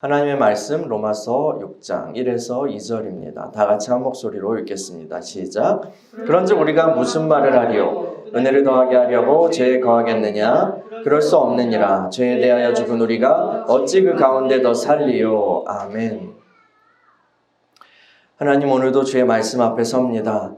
하나님의 말씀 로마서 6장 1에서 2절입니다. 다 같이 한 목소리로 읽겠습니다. 시작. 그런즉 우리가 무슨 말을 하리요? 은혜를 더하게 하려고 죄에 거하겠느냐? 그럴 수 없느니라. 죄에 대하여 죽은 우리가 어찌 그 가운데 더 살리요? 아멘. 하나님, 오늘도 주의 말씀 앞에 섭니다.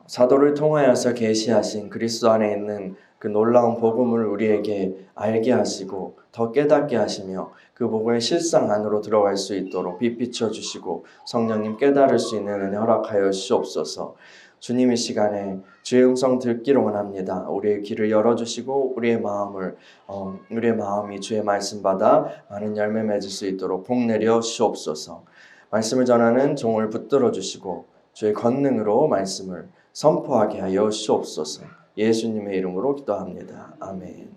사도를 통하여서 계시하신 그리스도 안에 있는 그 놀라운 복음을 우리에게 알게 하시고 더 깨닫게 하시며 그 복음의 실상 안으로 들어갈 수 있도록 빛 비춰주시고 성령님 깨달을 수 있는 은혜 허락하여 주옵소서. 주님, 이 시간에 주의 음성 듣기를 원합니다. 우리의 귀를 열어주시고 우리의 마음이 주의 말씀 받아 많은 열매 맺을 수 있도록 복 내려 주옵소서. 말씀을 전하는 종을 붙들어 주시고 주의 권능으로 말씀을 선포하게 하여 주옵소서. 예수님의 이름으로 기도합니다. 아멘.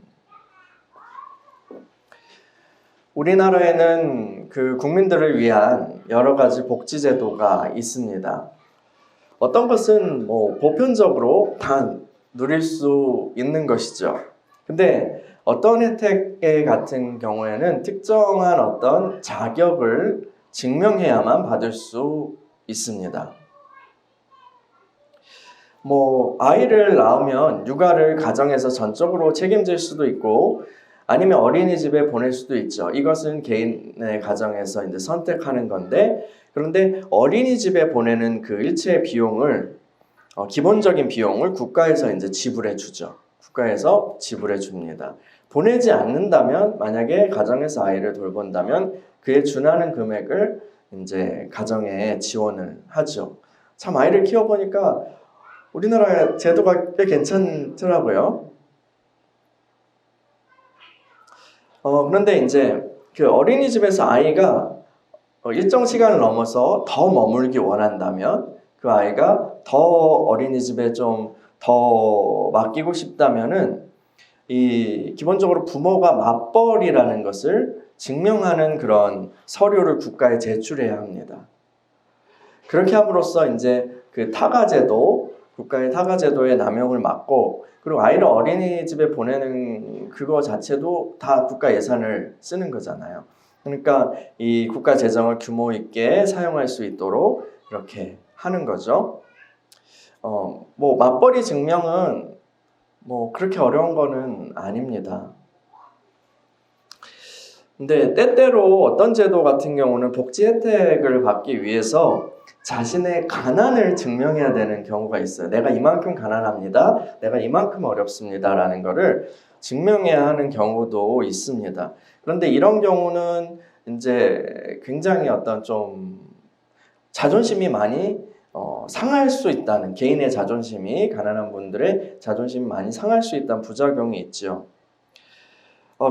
우리나라에는 그 국민들을 위한 여러 가지 복지 제도가 있습니다. 어떤 것은 보편적으로 다 누릴 수 있는 것이죠. 근데 어떤 혜택 같은 경우에는 특정한 어떤 자격을 증명해야만 받을 수 있습니다. 아이를 낳으면 육아를 가정에서 전적으로 책임질 수도 있고 아니면 어린이집에 보낼 수도 있죠. 이것은 개인의 가정에서 이제 선택하는 건데, 그런데 어린이집에 보내는 그 일체 비용을 기본적인 비용을 국가에서 이제 지불해 주죠. 국가에서 지불해 줍니다. 보내지 않는다면, 만약에 가정에서 아이를 돌본다면 그에 준하는 금액을 이제 가정에 지원을 하죠. 참 아이를 키워보니까 우리나라 제도가 꽤 괜찮더라고요. 그런데 이제 그 어린이집에서 아이가 일정 시간을 넘어서 더 머물기 원한다면, 그 아이가 더 어린이집에 좀 더 맡기고 싶다면은 기본적으로 부모가 맞벌이라는 것을 증명하는 그런 서류를 국가에 제출해야 합니다. 그렇게 함으로써 이제 그 타가제도, 국가의 타가제도의 남용을 막고, 그리고 아이를 어린이집에 보내는 그거 자체도 다 국가 예산을 쓰는 거잖아요. 그러니까 이 국가 재정을 규모 있게 사용할 수 있도록 이렇게 하는 거죠. 맞벌이 증명은 그렇게 어려운 거는 아닙니다. 근데 때때로 어떤 제도 같은 경우는 복지 혜택을 받기 위해서 자신의 가난을 증명해야 되는 경우가 있어요. 내가 이만큼 가난합니다. 내가 이만큼 어렵습니다. 라는 거를 증명해야 하는 경우도 있습니다. 그런데 이런 경우는 이제 굉장히 어떤 좀 자존심이 많이 상할 수 있다는, 개인의 자존심이, 가난한 분들의 자존심이 많이 상할 수 있다는 부작용이 있죠.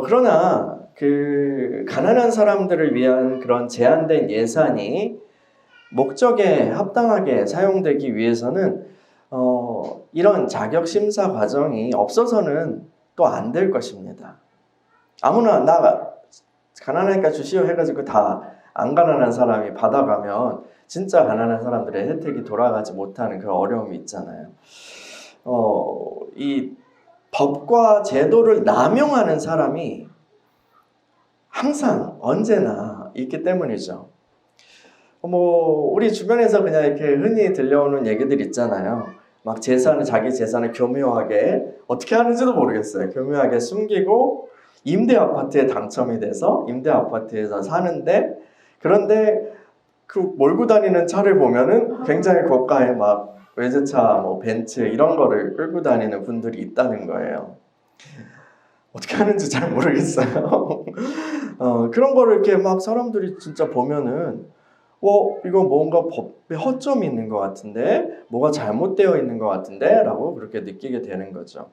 그러나 그 가난한 사람들을 위한 그런 제한된 예산이 목적에 합당하게 사용되기 위해서는 이런 자격 심사 과정이 없어서는 또 안 될 것입니다. 아무나 나 가난하니까 주시오 해가지고 다 안 가난한 사람이 받아가면 진짜 가난한 사람들의 혜택이 돌아가지 못하는 그런 어려움이 있잖아요. 이 법과 제도를 남용하는 사람이 항상 언제나 있기 때문이죠. 우리 주변에서 그냥 이렇게 흔히 들려오는 얘기들 있잖아요. 막 자기 재산을 교묘하게, 어떻게 하는지도 모르겠어요. 교묘하게 숨기고 임대 아파트에 당첨이 돼서 임대 아파트에서 사는데, 그런데 그 몰고 다니는 차를 보면은 굉장히 고가의 막 외제차, 벤츠 이런 거를 끌고 다니는 분들이 있다는 거예요. 어떻게 하는지 잘 모르겠어요. 그런 거를 이렇게 막 사람들이 진짜 보면은 이거 뭔가 법에 허점이 있는 것 같은데, 뭐가 잘못되어 있는 것 같은데 라고 그렇게 느끼게 되는 거죠.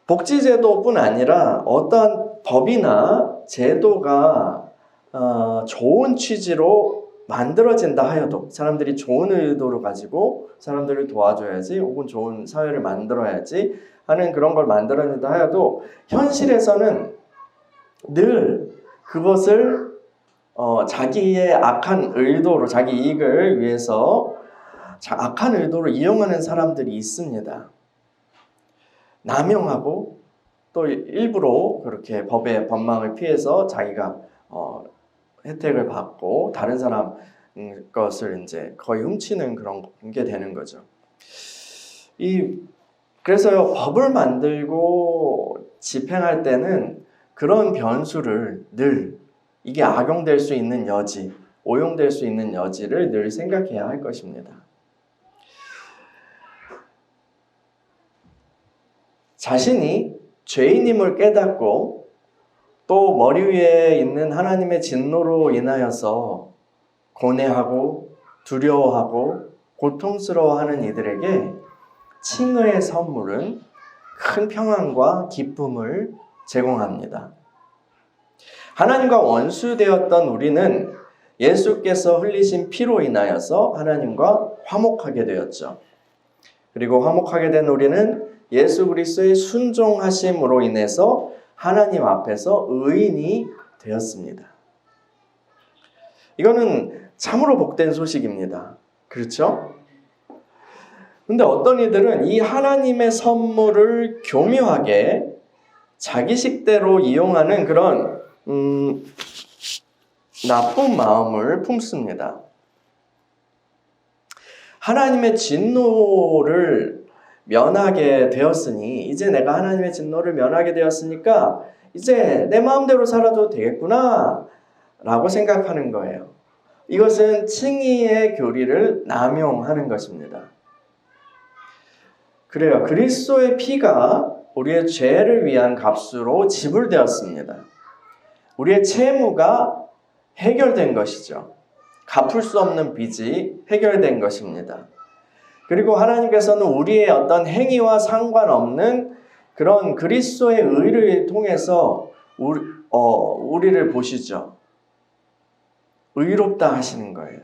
복지제도뿐 아니라 어떤 법이나 제도가 좋은 취지로 만들어진다 하여도, 사람들이 좋은 의도를 가지고 사람들을 도와줘야지, 혹은 좋은 사회를 만들어야지 하는 그런 걸 만들어낸다 하여도 현실에서는 늘 그것을 자기의 악한 의도로, 자기 이익을 위해서 악한 의도로 이용하는 사람들이 있습니다. 남용하고 또 일부러 그렇게 법의 법망을 피해서 자기가 혜택을 받고 다른 사람 것을 이제 거의 훔치는 그런 게 되는 거죠. 그래서요, 법을 만들고 집행할 때는 그런 변수를 늘 이게 악용될 수 있는 여지, 오용될 수 있는 여지를 늘 생각해야 할 것입니다. 자신이 죄인임을 깨닫고 또 머리 위에 있는 하나님의 진노로 인하여서 고뇌하고 두려워하고 고통스러워하는 이들에게 칭의의 선물은 큰 평안과 기쁨을 제공합니다. 하나님과 원수되었던 우리는 예수께서 흘리신 피로 인하여서 하나님과 화목하게 되었죠. 그리고 화목하게 된 우리는 예수 그리스도의 순종하심으로 인해서 하나님 앞에서 의인이 되었습니다. 이거는 참으로 복된 소식입니다. 그렇죠? 근데 어떤 이들은 이 하나님의 선물을 교묘하게 자기식대로 이용하는 그런 나쁜 마음을 품습니다. 하나님의 진노를 면하게 되었으니 이제 내가 하나님의 진노를 면하게 되었으니까 이제 내 마음대로 살아도 되겠구나 라고 생각하는 거예요. 이것은 칭의의 교리를 남용하는 것입니다. 그래요. 그리스도의 피가 우리의 죄를 위한 값으로 지불되었습니다. 우리의 채무가 해결된 것이죠. 갚을 수 없는 빚이 해결된 것입니다. 그리고 하나님께서는 우리의 어떤 행위와 상관없는 그런 그리스도의 의를 통해서 우리를 보시죠. 의롭다 하시는 거예요.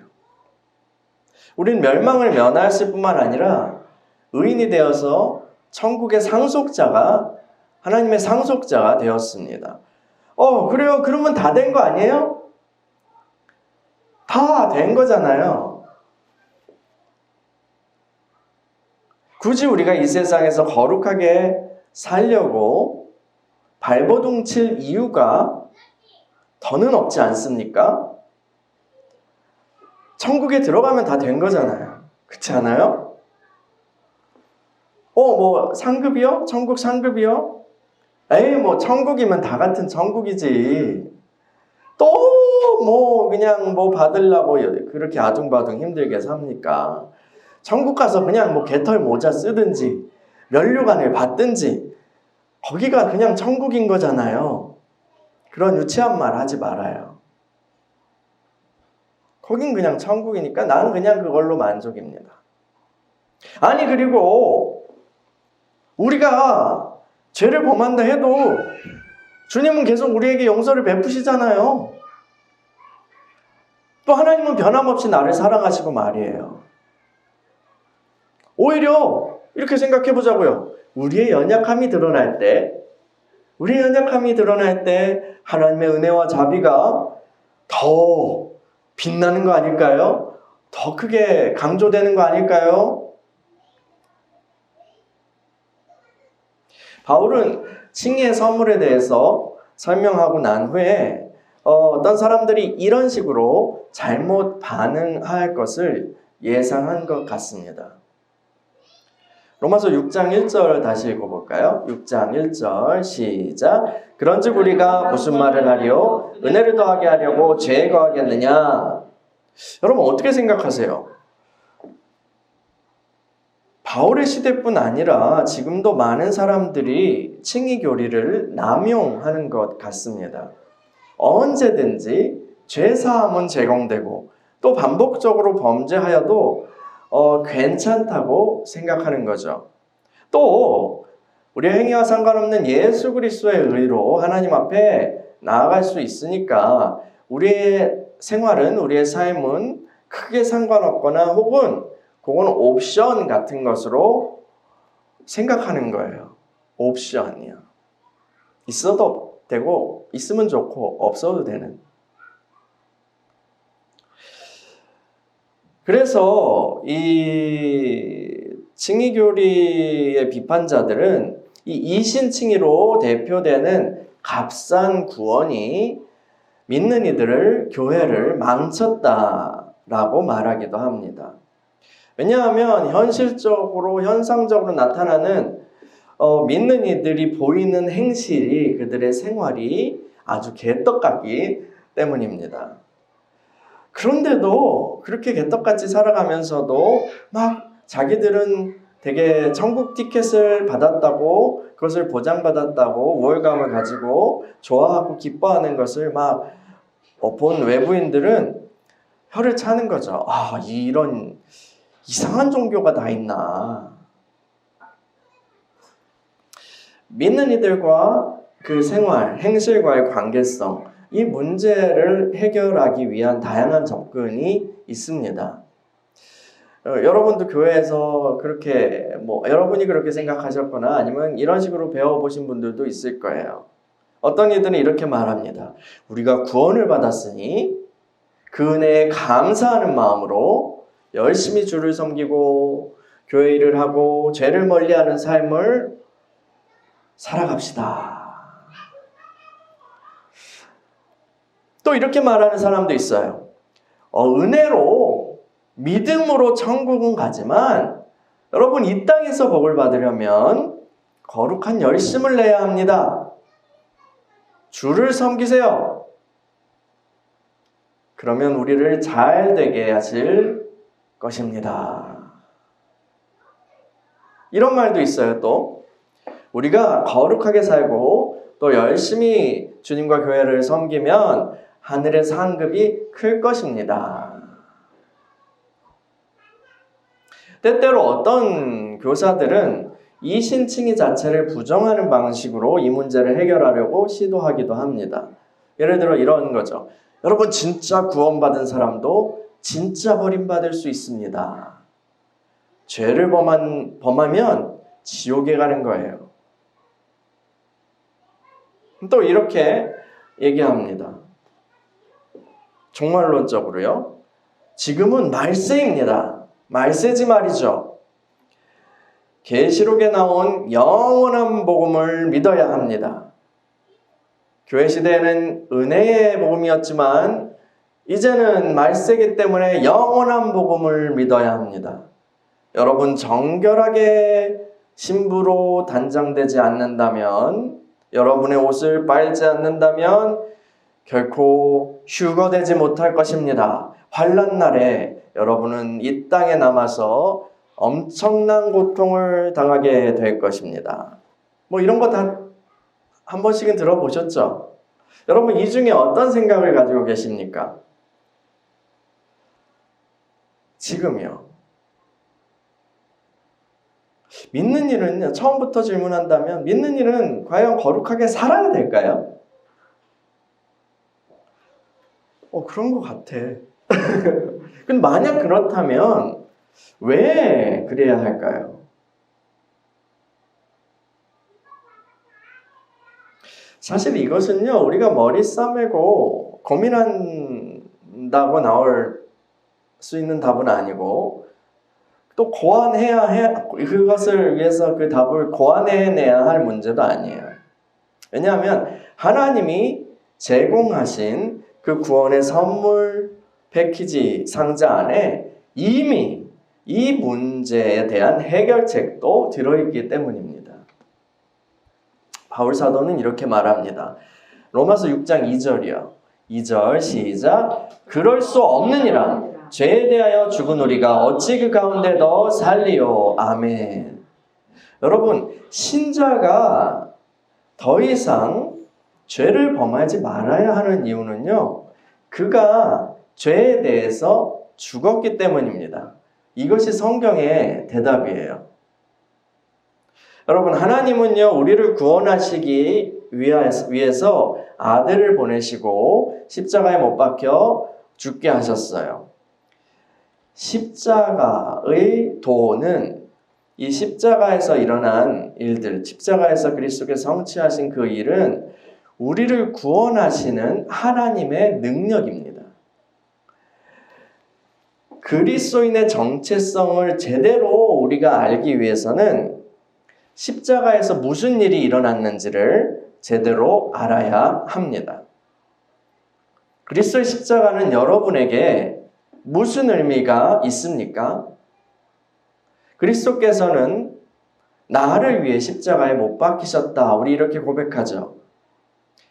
우리는 멸망을 면하였을 뿐만 아니라 의인이 되어서 천국의 상속자가 하나님의 상속자가 되었습니다. 그래요? 그러면 다 된 거 아니에요? 다 된 거잖아요. 굳이 우리가 이 세상에서 거룩하게 살려고 발버둥 칠 이유가 더는 없지 않습니까? 천국에 들어가면 다 된 거잖아요. 그렇지 않아요? 상급이요? 천국 상급이요? 에이, 천국이면 다 같은 천국이지. 또, 그냥 받으려고 그렇게 아둥바둥 힘들게 삽니까? 천국 가서 그냥 개털 모자 쓰든지, 면류관을 받든지, 거기가 그냥 천국인 거잖아요. 그런 유치한 말 하지 말아요. 거긴 그냥 천국이니까 나는 그냥 그걸로 만족입니다. 아니, 그리고 우리가 죄를 범한다 해도 주님은 계속 우리에게 용서를 베푸시잖아요. 또 하나님은 변함없이 나를 사랑하시고 말이에요. 오히려 이렇게 생각해 보자고요. 우리의 연약함이 드러날 때 하나님의 은혜와 자비가 더 빛나는 거 아닐까요? 더 크게 강조되는 거 아닐까요? 바울은 칭의의 선물에 대해서 설명하고 난 후에 어떤 사람들이 이런 식으로 잘못 반응할 것을 예상한 것 같습니다. 로마서 6장 1절 다시 읽어볼까요? 6장 1절 시작. 그런즉 우리가 무슨 말을 하리요? 은혜를 더하게 하려고 죄에 거하겠느냐? 여러분 어떻게 생각하세요? 바울의 시대뿐 아니라 지금도 많은 사람들이 칭의 교리를 남용하는 것 같습니다. 언제든지 죄사함은 제공되고 또 반복적으로 범죄하여도 괜찮다고 생각하는 거죠. 또 우리의 행위와 상관없는 예수 그리스도의 의로 하나님 앞에 나아갈 수 있으니까 우리의 생활은, 우리의 삶은 크게 상관없거나 혹은 그건 옵션 같은 것으로 생각하는 거예요. 옵션이요. 있어도 되고 있으면 좋고 없어도 되는. 그래서 이 칭의교리의 비판자들은 이 이신칭의로 대표되는 값싼 구원이 믿는 이들을, 교회를 망쳤다라고 말하기도 합니다. 왜냐하면 현실적으로, 현상적으로 나타나는 믿는 이들이 보이는 행실이, 그들의 생활이 아주 개떡 같기 때문입니다. 그런데도 그렇게 개떡같이 살아가면서도 막 자기들은 되게 천국 티켓을 받았다고, 그것을 보장받았다고 우월감을 가지고 좋아하고 기뻐하는 것을 막 본 외부인들은 혀를 차는 거죠. 아, 이런 이상한 종교가 다 있나. 믿는 이들과 그 생활, 행실과의 관계성, 이 문제를 해결하기 위한 다양한 접근이 있습니다. 여러분도 교회에서 그렇게, 여러분이 그렇게 생각하셨거나 아니면 이런 식으로 배워보신 분들도 있을 거예요. 어떤 이들은 이렇게 말합니다. 우리가 구원을 받았으니 그 은혜에 감사하는 마음으로 열심히 주를 섬기고 교회 일을 하고 죄를 멀리하는 삶을 살아갑시다. 또 이렇게 말하는 사람도 있어요. 은혜로, 믿음으로 천국은 가지만 여러분, 이 땅에서 복을 받으려면 거룩한 열심을 내야 합니다. 주를 섬기세요. 그러면 우리를 잘 되게 하실 것입니다. 이런 말도 있어요. 또 우리가 거룩하게 살고 또 열심히 주님과 교회를 섬기면 하늘의 상급이 클 것입니다. 때때로 어떤 교사들은 이 신칭의 자체를 부정하는 방식으로 이 문제를 해결하려고 시도하기도 합니다. 예를 들어 이런 거죠. 여러분, 진짜 구원받은 사람도 진짜 버림받을 수 있습니다. 죄를 범하면 지옥에 가는 거예요. 또 이렇게 얘기합니다. 종말론적으로요. 지금은 말세입니다. 말세지 말이죠. 계시록에 나온 영원한 복음을 믿어야 합니다. 교회 시대에는 은혜의 복음이었지만 이제는 말세기 때문에 영원한 복음을 믿어야 합니다. 여러분, 정결하게 신부로 단장되지 않는다면, 여러분의 옷을 빨지 않는다면 결코 휴거되지 못할 것입니다. 환난 날에 여러분은 이 땅에 남아서 엄청난 고통을 당하게 될 것입니다. 이런 거 다 한 번씩은 들어보셨죠? 여러분, 이 중에 어떤 생각을 가지고 계십니까? 지금요. 믿는 일은요, 처음부터 질문한다면 믿는 일은 과연 거룩하게 살아야 될까요? 그런 것 같아. 근데 만약 그렇다면 왜 그래야 할까요? 사실 이것은요, 우리가 머리 싸매고 고민한다고 나올 수 있는 답은 아니고, 또 그것을 위해서 그 답을 고안해내야 할 문제도 아니에요. 왜냐하면 하나님이 제공하신 그 구원의 선물 패키지 상자 안에 이미 이 문제에 대한 해결책도 들어있기 때문입니다. 바울 사도는 이렇게 말합니다. 로마서 6장 2절이요. 2절 시작. 그럴 수 없느니라. 죄에 대하여 죽은 우리가 어찌 그 가운데 더 살리요. 아멘. 여러분, 신자가 더 이상 죄를 범하지 말아야 하는 이유는요, 그가 죄에 대해서 죽었기 때문입니다. 이것이 성경의 대답이에요. 여러분, 하나님은요, 우리를 구원하시기 위해서 아들을 보내시고 십자가에 못 박혀 죽게 하셨어요. 십자가의 도는, 이 십자가에서 일어난 일들, 십자가에서 그리스도께서 성취하신 그 일은 우리를 구원하시는 하나님의 능력입니다. 그리스도인의 정체성을 제대로 우리가 알기 위해서는 십자가에서 무슨 일이 일어났는지를 제대로 알아야 합니다. 그리스도의 십자가는 여러분에게 무슨 의미가 있습니까? 그리스도께서는 나를 위해 십자가에 못 박히셨다. 우리 이렇게 고백하죠.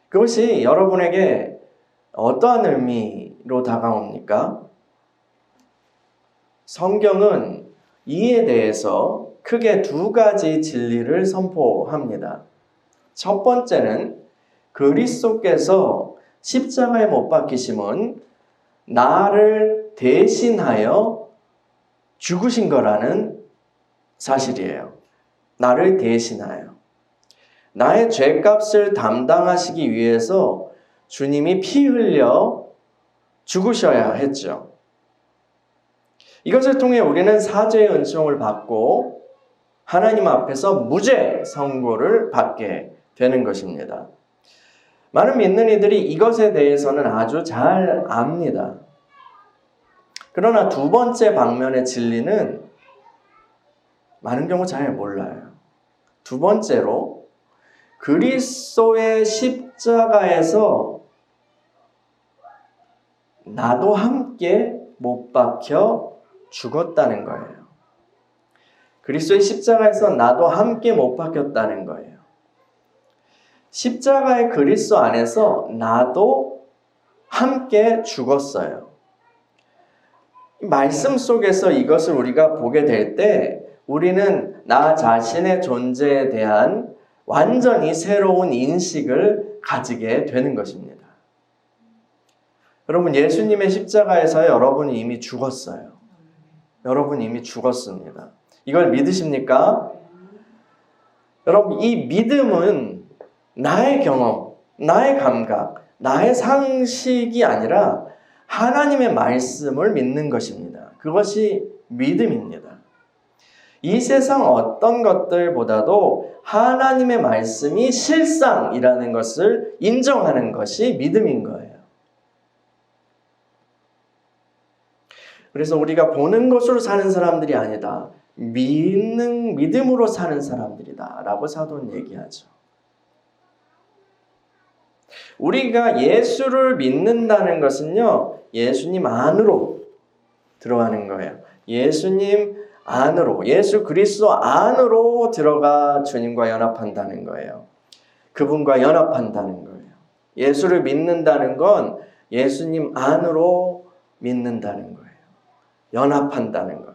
그것이 여러분에게 어떠한 의미로 다가옵니까? 성경은 이에 대해서 크게 두 가지 진리를 선포합니다. 첫 번째는 그리스도께서 십자가에 못 박히심은 나를 대신하여 죽으신 거라는 사실이에요. 나를 대신하여. 나의 죄값을 담당하시기 위해서 주님이 피 흘려 죽으셔야 했죠. 이것을 통해 우리는 사죄의 은총을 받고 하나님 앞에서 무죄 선고를 받게 되는 것입니다. 많은 믿는 이들이 이것에 대해서는 아주 잘 압니다. 그러나 두 번째 방면의 진리는 많은 경우 잘 몰라요. 두 번째로 그리스도의 십자가에서 나도 함께 못 박혀 죽었다는 거예요. 그리스도의 십자가에서 나도 함께 못 박혔다는 거예요. 십자가의 그리스도 안에서 나도 함께 죽었어요. 말씀 속에서 이것을 우리가 보게 될 때 우리는 나 자신의 존재에 대한 완전히 새로운 인식을 가지게 되는 것입니다. 여러분, 예수님의 십자가에서 여러분이 이미 죽었어요. 여러분이 이미 죽었습니다. 이걸 믿으십니까? 여러분, 이 믿음은 나의 경험, 나의 감각, 나의 상식이 아니라 하나님의 말씀을 믿는 것입니다. 그것이 믿음입니다. 이 세상 어떤 것들보다도 하나님의 말씀이 실상이라는 것을 인정하는 것이 믿음인 거예요. 그래서 우리가 보는 것으로 사는 사람들이 아니다. 믿음으로 사는 사람들이다. 라고 사도는 얘기하죠. 우리가 예수를 믿는다는 것은요, 예수님 안으로 들어가는 거예요. 예수님 안으로, 예수 그리스도 안으로 들어가 주님과 연합한다는 거예요. 그분과 연합한다는 거예요. 예수를 믿는다는 건 예수님 안으로 믿는다는 거예요. 연합한다는 거예요.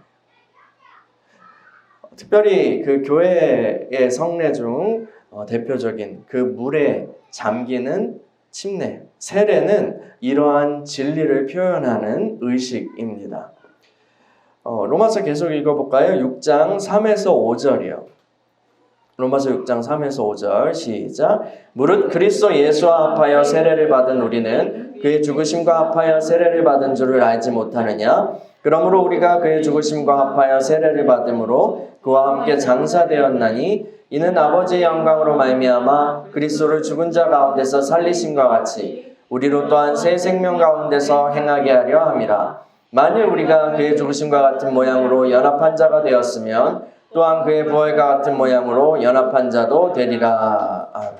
특별히 그 교회의 성례 중 대표적인 그 물에 잠기는 침례, 세례는 이러한 진리를 표현하는 의식입니다. 로마서 계속 읽어볼까요? 6장 3에서 5절이요. 로마서 6장 3에서 5절 시작. 무릇 그리스도 예수와 합하여 세례를 받은 우리는 그의 죽으심과 합하여 세례를 받은 줄을 알지 못하느냐? 그러므로 우리가 그의 죽으심과 합하여 세례를 받음으로 그와 함께 장사되었나니 이는 아버지의 영광으로 말미암아 그리스도를 죽은 자 가운데서 살리심과 같이 우리로 또한 새 생명 가운데서 행하게 하려 함이라. 만일 우리가 그의 죽으심과 같은 모양으로 연합한 자가 되었으면 또한 그의 부활과 같은 모양으로 연합한 자도 되리라. 아멘.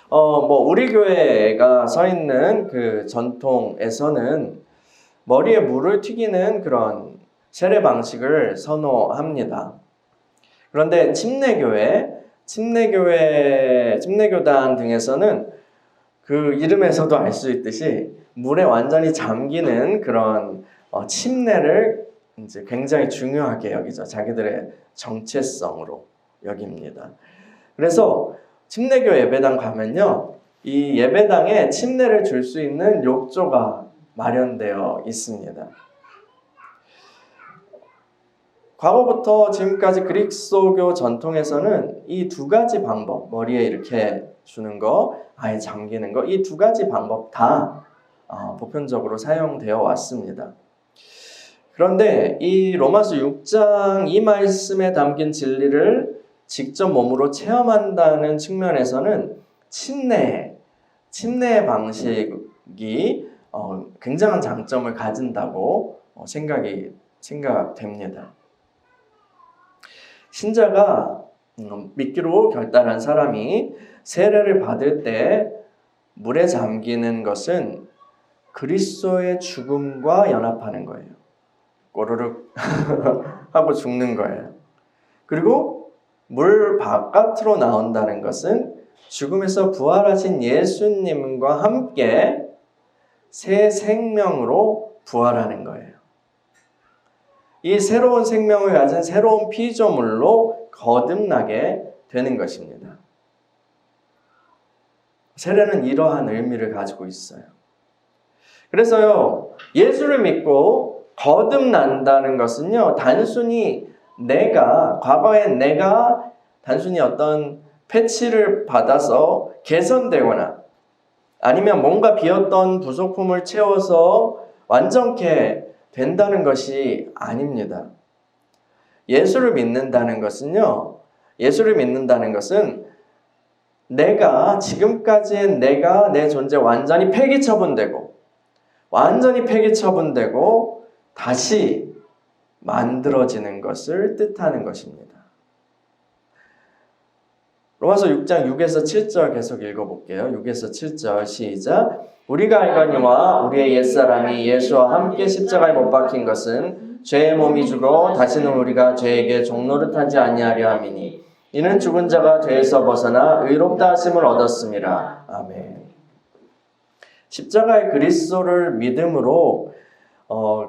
우리 교회가 서 있는 그 전통에서는 머리에 물을 튀기는 그런 세례 방식을 선호합니다. 그런데 침례교단 등에서는 그 이름에서도 알 수 있듯이 물에 완전히 잠기는 그런 침례를 이제 굉장히 중요하게 여기죠. 자기들의 정체성으로 여깁니다. 그래서 침례교 예배당 가면요, 이 예배당에 침례를 줄 수 있는 욕조가 마련되어 있습니다. 과거부터 지금까지 그리스도교 전통에서는 이 두 가지 방법, 머리에 이렇게 주는 거, 아예 잠기는 거, 이 두 가지 방법 다 보편적으로 사용되어 왔습니다. 그런데 이 로마서 6장 이 말씀에 담긴 진리를 직접 몸으로 체험한다는 측면에서는 침례 방식이 굉장한 장점을 가진다고 생각됩니다. 신자가 믿기로 결단한 사람이 세례를 받을 때 물에 잠기는 것은 그리스도의 죽음과 연합하는 거예요. 꼬르륵 하고 죽는 거예요. 그리고 물 바깥으로 나온다는 것은 죽음에서 부활하신 예수님과 함께 새 생명으로 부활하는 거예요. 이 새로운 생명을 가진 새로운 피조물로 거듭나게 되는 것입니다. 세례는 이러한 의미를 가지고 있어요. 그래서요, 예수를 믿고 거듭난다는 것은요, 단순히 과거에 내가 단순히 어떤 패치를 받아서 개선되거나 아니면 뭔가 비었던 부속품을 채워서 완전케 된다는 것이 아닙니다. 예수를 믿는다는 것은 지금까지의 내 존재 완전히 폐기 처분되고 다시 만들어지는 것을 뜻하는 것입니다. 로마서 6장 6에서 7절 계속 읽어볼게요. 6에서 7절 시작. 우리가 알거니와 우리의 옛사람이 예수와 함께 십자가에 못 박힌 것은 죄의 몸이 죽어 다시는 우리가 죄에게 종노릇하지 아니하려 함이니 이는 죽은 자가 죄에서 벗어나 의롭다 하심을 얻었음이라. 아멘. 십자가의 그리스도를 믿음으로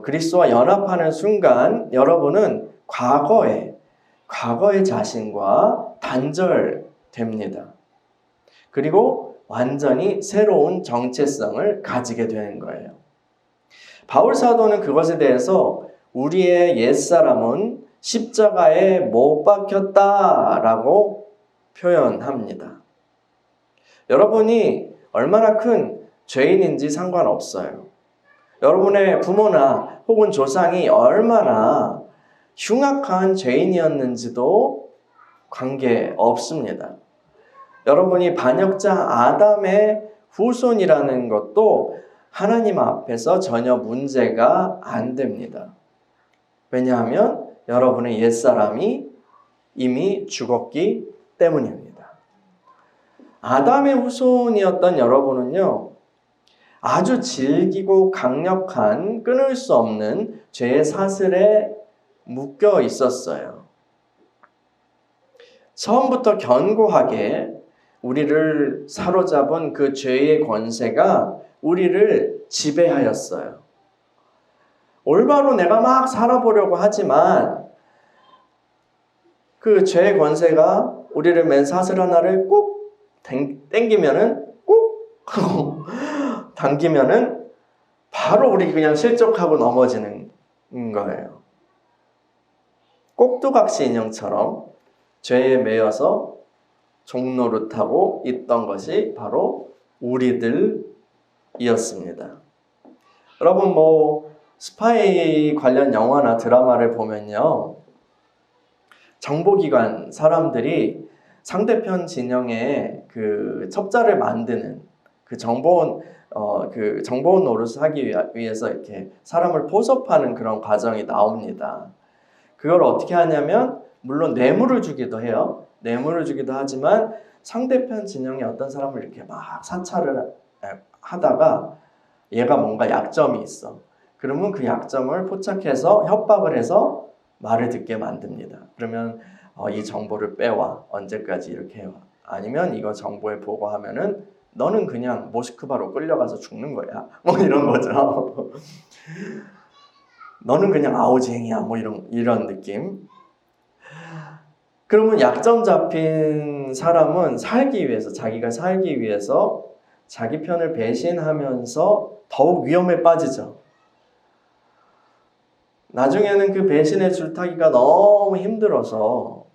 그리스도와 연합하는 순간 여러분은 과거의 자신과 단절됩니다. 그리고 완전히 새로운 정체성을 가지게 되는 거예요. 바울 사도는 그것에 대해서 우리의 옛사람은 십자가에 못 박혔다라고 표현합니다. 여러분이 얼마나 큰 죄인인지 상관없어요. 여러분의 부모나 혹은 조상이 얼마나 흉악한 죄인이었는지도 관계없습니다. 여러분이 반역자 아담의 후손이라는 것도 하나님 앞에서 전혀 문제가 안 됩니다. 왜냐하면 여러분의 옛사람이 이미 죽었기 때문입니다. 아담의 후손이었던 여러분은요, 아주 질기고 강력한 끊을 수 없는 죄의 사슬에 묶여 있었어요. 처음부터 견고하게 우리를 사로잡은 그 죄의 권세가 우리를 지배하였어요. 올바로 내가 막 살아보려고 하지만 그 죄의 권세가 우리를 맨 사슬 하나를 꼭 당기면은 당기면은 바로 우리 그냥 실족하고 넘어지는 거예요. 꼭두각시 인형처럼 죄에 매여서 종노릇하고 있던 것이 바로 우리들이었습니다. 여러분 스파이 관련 영화나 드라마를 보면요, 정보기관 사람들이 상대편 진영에 그 첩자를 만드는 정보원 노릇을 하기 위해서 이렇게 사람을 포섭하는 그런 과정이 나옵니다. 그걸 어떻게 하냐면 물론 뇌물을 주기도 해요. 뇌물을 주기도 하지만 상대편 진영의 어떤 사람을 이렇게 막 사찰을 하다가 얘가 뭔가 약점이 있어. 그러면 그 약점을 포착해서 협박을 해서 말을 듣게 만듭니다. 그러면 이 정보를 빼와. 언제까지 이렇게 해와. 아니면 이거 정보에 보고하면은 너는 그냥 모스크바로 끌려가서 죽는 거야. 이런 거죠. 너는 그냥 아우지행이야. 이런 느낌. 그러면 약점 잡힌 사람은 자기가 살기 위해서 자기 편을 배신하면서 더욱 위험에 빠지죠. 나중에는 그 배신의 줄타기가 너무 힘들어서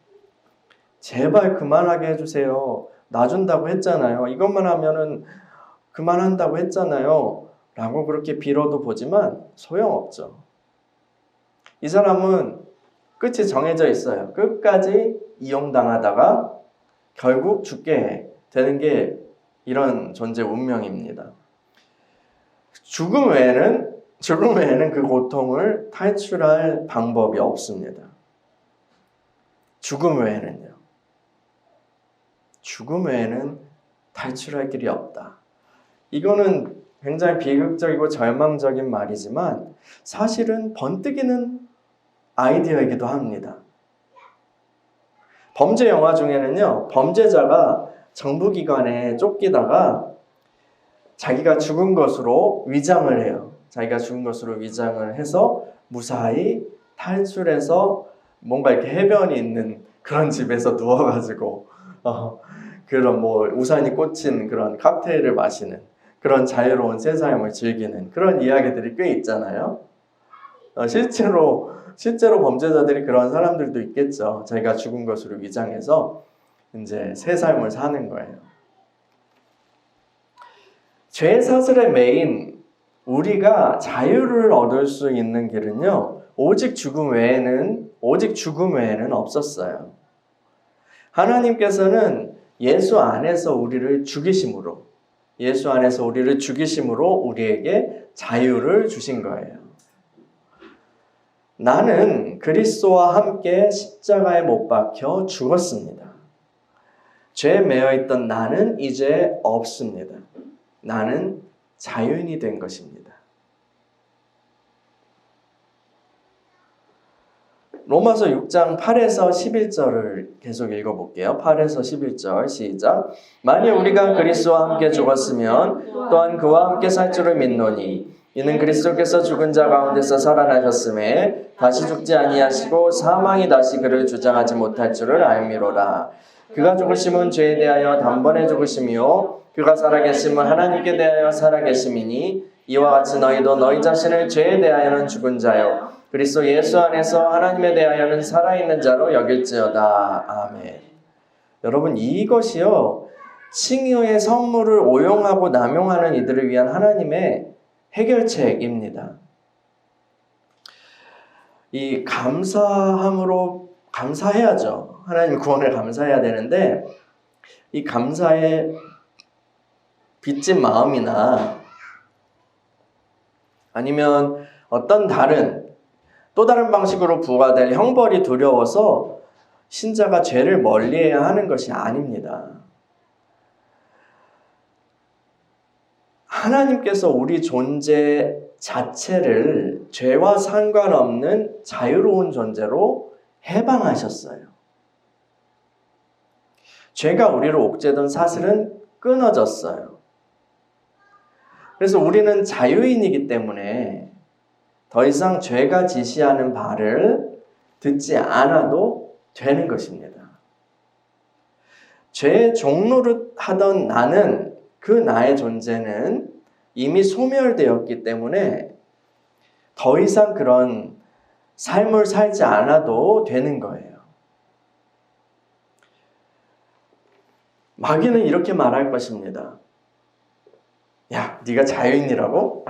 제발 그만하게 해주세요. 놔준다고 했잖아요. 이것만 하면은 그만한다고 했잖아요. 라고 그렇게 빌어도 보지만 소용없죠. 이 사람은 끝이 정해져 있어요. 끝까지 이용당하다가 결국 죽게 되는 게 이런 존재 운명입니다. 죽음 외에는 그 고통을 탈출할 방법이 없습니다. 죽음 외에는요. 죽음 외에는 탈출할 길이 없다. 이거는 굉장히 비극적이고 절망적인 말이지만 사실은 번뜩이는 아이디어이기도 합니다. 범죄 영화 중에는요, 범죄자가 정부기관에 쫓기다가 자기가 죽은 것으로 위장을 해요. 자기가 죽은 것으로 위장을 해서 무사히 탈출해서 뭔가 이렇게 해변이 있는 그런 집에서 누워가지고 그런 뭐 우산이 꽂힌 그런 칵테일을 마시는 그런 자유로운 새 삶을 즐기는 그런 이야기들이 꽤 있잖아요. 실제로 범죄자들이 그런 사람들도 있겠죠. 자기가 죽은 것으로 위장해서 이제 새 삶을 사는 거예요. 죄 사슬의 메인 우리가 자유를 얻을 수 있는 길은요, 오직 죽음 외에는 없었어요. 하나님께서는 예수 안에서 우리를 죽이심으로 우리에게 자유를 주신 거예요. 나는 그리스도와 함께 십자가에 못 박혀 죽었습니다. 죄에 매여 있던 나는 이제 없습니다. 나는 자유인이 된 것입니다. 로마서 6장 8에서 11절을 계속 읽어볼게요. 8에서 11절 시작. 만일 우리가 그리스도와 함께 죽었으면 또한 그와 함께 살 줄을 믿노니 이는 그리스도께서 죽은 자 가운데서 살아나셨음에 다시 죽지 아니하시고 사망이 다시 그를 주장하지 못할 줄을 알미로라. 그가 죽으심은 죄에 대하여 단번에 죽으심이요 그가 살아계심은 하나님께 대하여 살아계심이니 이와 같이 너희도 너희 자신을 죄에 대하여는 죽은 자요 그리스도 예수 안에서 하나님에 대하여는 살아있는 자로 여길지어다. 아멘. 여러분, 이것이요 칭의의 선물을 오용하고 남용하는 이들을 위한 하나님의 해결책입니다. 이 감사함으로 감사해야죠. 하나님 구원을 감사해야 되는데 이 감사에 빚진 마음이나 아니면 어떤 또 다른 방식으로 부과될 형벌이 두려워서 신자가 죄를 멀리해야 하는 것이 아닙니다. 하나님께서 우리 존재 자체를 죄와 상관없는 자유로운 존재로 해방하셨어요. 죄가 우리를 옥죄던 사슬은 끊어졌어요. 그래서 우리는 자유인이기 때문에 더 이상 죄가 지시하는 바를 듣지 않아도 되는 것입니다. 죄의 종노릇 하던 나는 그 나의 존재는 이미 소멸되었기 때문에 더 이상 그런 삶을 살지 않아도 되는 거예요. 마귀는 이렇게 말할 것입니다. 야, 네가 자유인이라고?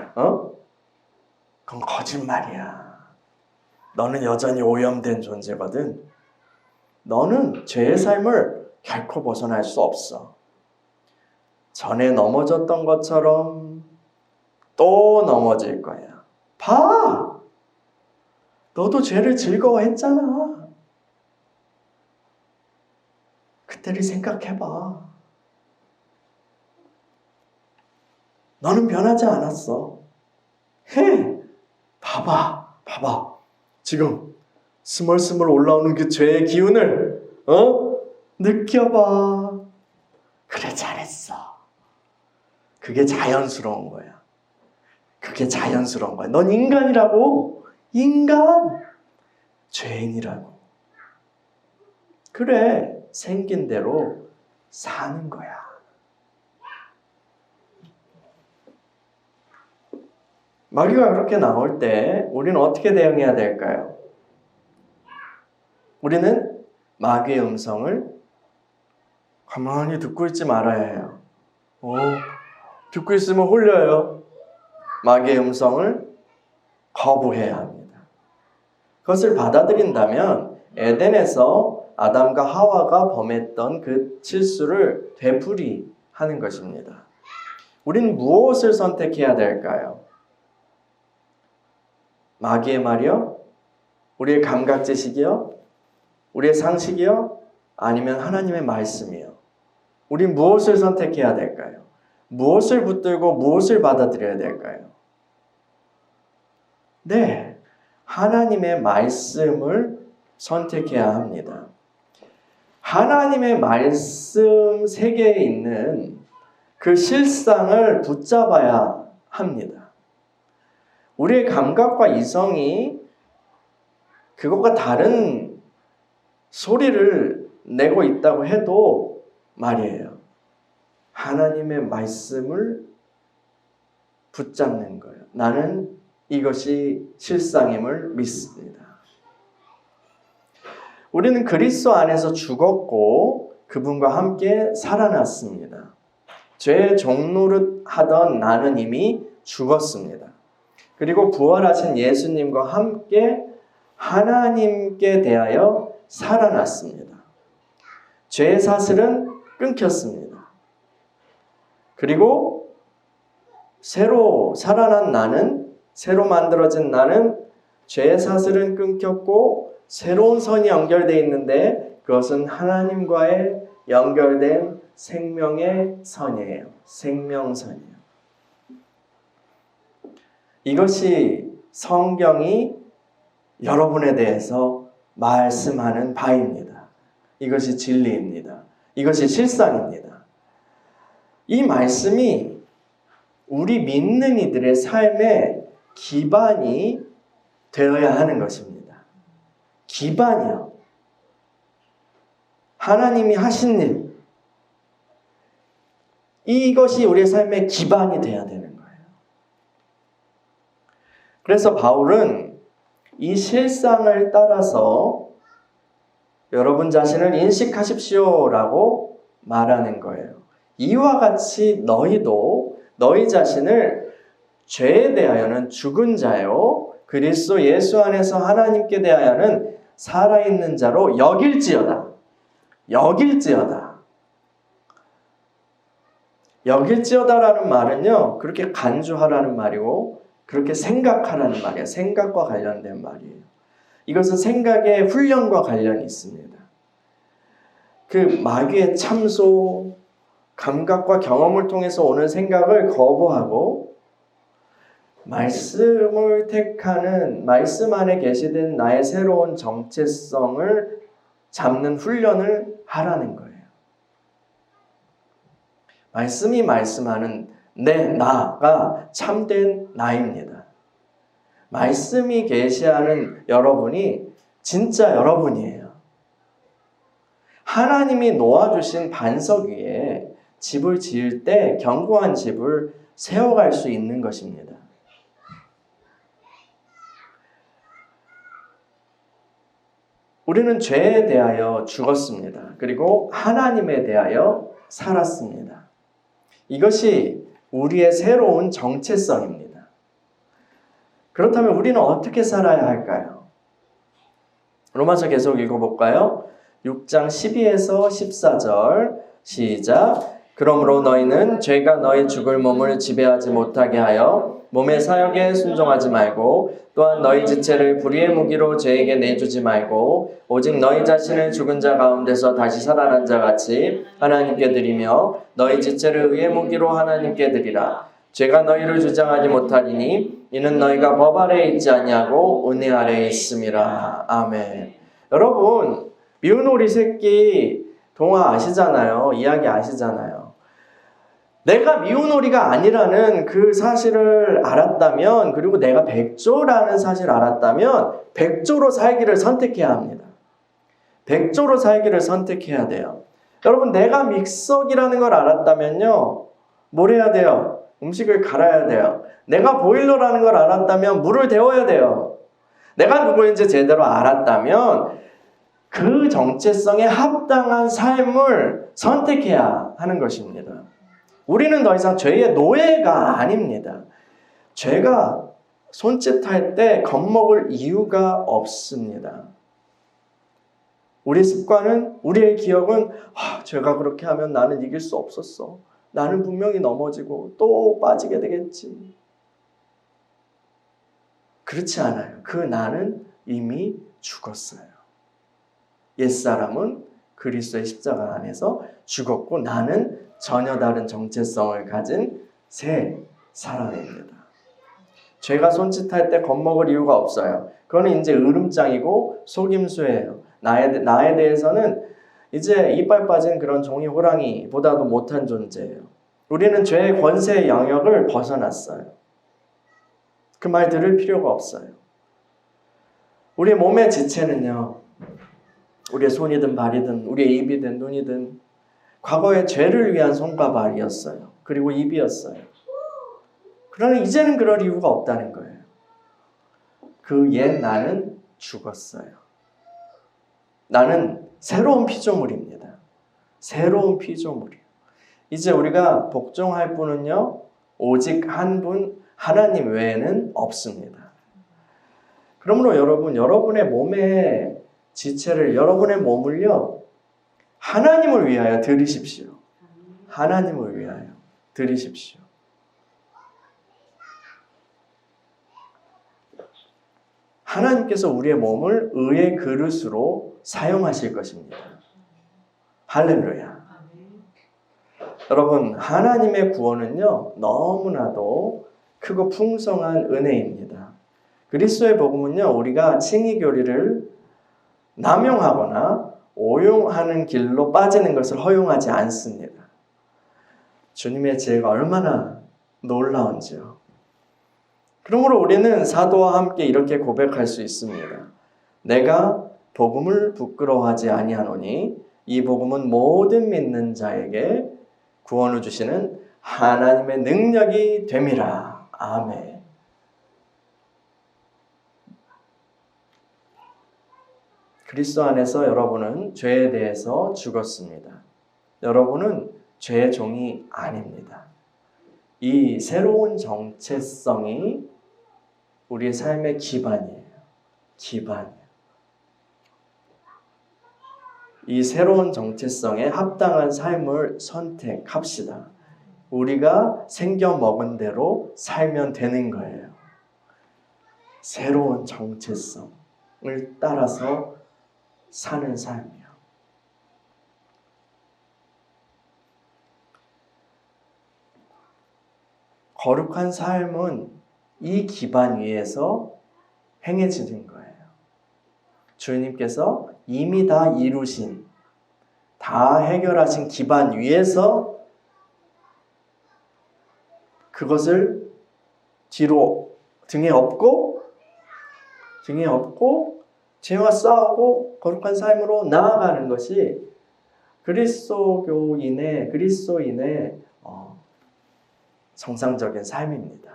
그건 거짓말이야. 너는 여전히 오염된 존재거든. 너는 죄의 삶을 결코 벗어날 수 없어. 전에 넘어졌던 것처럼 또 넘어질 거야. 봐! 너도 죄를 즐거워했잖아. 그때를 생각해봐. 너는 변하지 않았어. 해! 봐봐. 지금 스멀스멀 올라오는 그 죄의 기운을 느껴봐. 그래, 잘했어. 그게 자연스러운 거야. 넌 인간이라고. 인간. 죄인이라고. 그래, 생긴 대로 사는 거야. 마귀가 그렇게 나올 때 우리는 어떻게 대응해야 될까요? 우리는 마귀의 음성을 가만히 듣고 있지 말아야 해요. 듣고 있으면 홀려요. 마귀의 음성을 거부해야 합니다. 그것을 받아들인다면 에덴에서 아담과 하와가 범했던 그 실수를 되풀이하는 것입니다. 우리는 무엇을 선택해야 될까요? 마귀의 말이요? 우리의 감각지식이요? 우리의 상식이요? 아니면 하나님의 말씀이요? 우린 무엇을 선택해야 될까요? 무엇을 붙들고 무엇을 받아들여야 될까요? 네, 하나님의 말씀을 선택해야 합니다. 하나님의 말씀 세계에 있는 그 실상을 붙잡아야 합니다. 우리의 감각과 이성이 그것과 다른 소리를 내고 있다고 해도 말이에요. 하나님의 말씀을 붙잡는 거예요. 나는 이것이 실상임을 믿습니다. 우리는 그리스도 안에서 죽었고 그분과 함께 살아났습니다. 죄의 종노릇 하던 나는 이미 죽었습니다. 그리고 부활하신 예수님과 함께 하나님께 대하여 살아났습니다. 죄의 사슬은 끊겼습니다. 그리고 새로 살아난 나는, 새로 만들어진 나는 죄의 사슬은 끊겼고 새로운 선이 연결되어 있는데 그것은 하나님과의 연결된 생명의 선이에요. 생명선이에요. 이것이 성경이 여러분에 대해서 말씀하는 바입니다. 이것이 진리입니다. 이것이 실상입니다. 이 말씀이 우리 믿는 이들의 삶의 기반이 되어야 하는 것입니다. 기반이요. 하나님이 하신 일. 이것이 우리의 삶의 기반이 되어야 되는 거예요. 그래서 바울은 이 실상을 따라서 여러분 자신을 인식하십시오라고 말하는 거예요. 이와 같이 너희도 너희 자신을 죄에 대하여는 죽은 자요 그리스도 예수 안에서 하나님께 대하여는 살아있는 자로 여길지어다. 여길지어다. 여길지어다라는 말은요, 그렇게 간주하라는 말이고 그렇게 생각하라는 말이에요. 생각과 관련된 말이에요. 이것은 생각의 훈련과 관련이 있습니다. 그 마귀의 참소, 감각과 경험을 통해서 오는 생각을 거부하고 말씀을 택하는, 말씀 안에 계시된 나의 새로운 정체성을 잡는 훈련을 하라는 거예요. 말씀이 말씀하는 내 나가 참된 나입니다. 말씀이 계시하는 여러분이 진짜 여러분이에요. 하나님이 놓아주신 반석 위에 집을 지을 때 견고한 집을 세워갈 수 있는 것입니다. 우리는 죄에 대하여 죽었습니다. 그리고 하나님에 대하여 살았습니다. 이것이 우리의 새로운 정체성입니다. 그렇다면 우리는 어떻게 살아야 할까요? 로마서 계속 읽어볼까요? 6장 12에서 14절 시작. 그러므로 너희는 죄가 너희 죽을 몸을 지배하지 못하게 하여 몸의 사욕에 순종하지 말고 또한 너희 지체를 불의의 무기로 죄에게 내주지 말고 오직 너희 자신을 죽은 자 가운데서 다시 살아난 자 같이 하나님께 드리며 너희 지체를 의의 무기로 하나님께 드리라. 죄가 너희를 주장하지 못하리니 이는 너희가 법 아래에 있지 아니하고 은혜 아래에 있음이라. 아멘. 여러분, 미운 오리 새끼 동화 아시잖아요. 이야기 아시잖아요. 내가 미운 오리가 아니라는 그 사실을 알았다면, 그리고 내가 백조라는 사실을 알았다면 백조로 살기를 선택해야 합니다. 백조로 살기를 선택해야 돼요. 여러분, 내가 믹서기라는 걸 알았다면요, 뭘 해야 돼요? 음식을 갈아야 돼요. 내가 보일러라는 걸 알았다면 물을 데워야 돼요. 내가 누구인지 제대로 알았다면 그 정체성에 합당한 삶을 선택해야 하는 것입니다. 우리는 더 이상 죄의 노예가 아닙니다. 죄가 손짓할 때 겁먹을 이유가 없습니다. 우리 습관은, 우리의 기억은 죄가 그렇게 하면 나는 이길 수 없었어. 나는 분명히 넘어지고 또 빠지게 되겠지. 그렇지 않아요. 그 나는 이미 죽었어요. 옛사람은 그리스도의 십자가 안에서 죽었고 나는 전혀 다른 정체성을 가진 새 사람입니다. 죄가 손짓할 때 겁먹을 이유가 없어요. 그거는 이제 으름장이고 속임수예요. 나에 대해서는 이제 이빨 빠진 그런 종이 호랑이보다도 못한 존재예요. 우리는 죄의 권세의 영역을 벗어났어요. 그 말 들을 필요가 없어요. 우리 몸의 지체는요, 우리의 손이든 발이든 우리의 입이든 눈이든 과거의 죄를 위한 손과 발이었어요. 그리고 입이었어요. 그러나 이제는 그럴 이유가 없다는 거예요. 그 옛 나는 죽었어요. 나는 새로운 피조물입니다. 새로운 피조물이에요. 이제 우리가 복종할 분은요, 오직 한 분, 하나님 외에는 없습니다. 그러므로 여러분, 여러분의 몸의 지체를, 여러분의 몸을요, 하나님을 위하여 드리십시오. 하나님을 위하여 드리십시오. 하나님께서 우리의 몸을 의의 그릇으로 사용하실 것입니다. 할렐루야. 여러분, 하나님의 구원은요, 너무나도 크고 풍성한 은혜입니다. 그리스도의 복음은요, 우리가 칭의교리를 남용하거나 오용하는 길로 빠지는 것을 허용하지 않습니다. 주님의 지혜가 얼마나 놀라운지요. 그러므로 우리는 사도와 함께 이렇게 고백할 수 있습니다. 내가 복음을 부끄러워하지 아니하노니 이 복음은 모든 믿는 자에게 구원을 주시는 하나님의 능력이 됨이라. 아멘. 그리스도 안에서 여러분은 죄에 대해서 죽었습니다. 여러분은 죄의 종이 아닙니다. 이 새로운 정체성이 우리의 삶의 기반이에요. 기반. 이 새로운 정체성에 합당한 삶을 선택합시다. 우리가 생겨 먹은 대로 살면 되는 거예요. 새로운 정체성을 따라서 사는 삶이요. 거룩한 삶은 이 기반 위에서 행해지는 거예요. 주님께서 이미 다 이루신, 다 해결하신 기반 위에서 그것을 등에 업고 죄와 싸우고 거룩한 삶으로 나아가는 것이 그리스도인의 정상적인 삶입니다.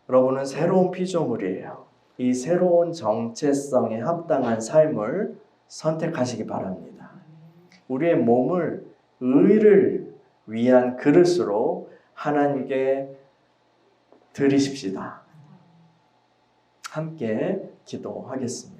여러분은 새로운 피조물이에요. 이 새로운 정체성에 합당한 삶을 선택하시기 바랍니다. 우리의 몸을 의를 위한 그릇으로 하나님께 드리십시다. 함께 기도하겠습니다.